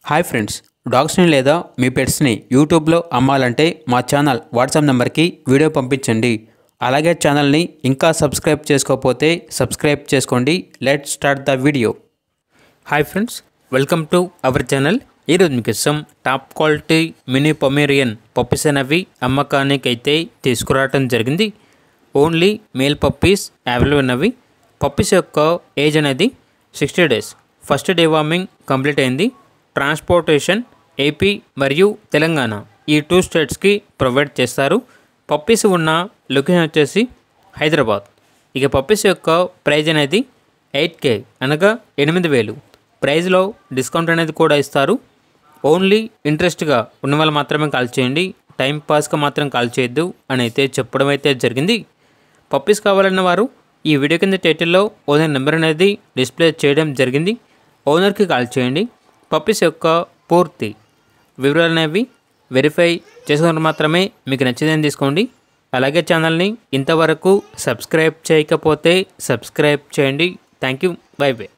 Hi friends, డాగ్స్ని లేదా మీ పెట్స్ని యూట్యూబ్లో అమ్మాలంటే మా ఛానల్ వాట్సాప్ నెంబర్కి వీడియో పంపించండి. అలాగే ఛానల్ని ఇంకా సబ్స్క్రైబ్ చేసుకోకపోతే సబ్స్క్రైబ్ చేసుకోండి. Let's start the video. Hi friends, welcome to our channel. ఈరోజు మీకోసం top quality mini Pomeranian puppies అనేవి అమ్మకానికి అయితే తీసుకురావడం జరిగింది. ఓన్లీ మేల్ పప్పీస్ అవైలబుల్ ఉన్నవి. పప్పీస్ యొక్క ఏజ్ అనేది 60 days. First day warming complete అయింది. ట్రాన్స్పోర్టేషన్ ఏపీ మరియు తెలంగాణ ఈ 2 స్టేట్స్కి ప్రొవైడ్ చేస్తారు. పప్పీస్ ఉన్న లొకేషన్ వచ్చేసి హైదరాబాద్. ఇక పప్పీస్ యొక్క ప్రైజ్ అనేది 8K అనగా 8,000. ప్రైజ్లో డిస్కౌంట్ అనేది కూడా ఇస్తారు. ఓన్లీ ఇంట్రెస్ట్గా ఉన్న వాళ్ళు మాత్రమే కాల్ చేయండి, టైం పాస్గా మాత్రం కాల్ చేయొద్దు అని అయితే చెప్పడం అయితే జరిగింది. పప్పీస్ కావాలన్న వారు ఈ వీడియో కింద టైటిల్లో ఓనర్ నెంబర్ అనేది డిస్ప్లే చేయడం జరిగింది. ఓనర్కి కాల్ చేయండి. పప్పీస్ యొక్క పూర్తి వివరాలు అనేవి వెరిఫై చేసుకుని మాత్రమే మీకు నచ్చిందని తీసుకోండి. అలాగే ఛానల్ని ఇంతవరకు సబ్స్క్రైబ్ చేయకపోతే సబ్స్క్రైబ్ చేయండి. Thank you. By by.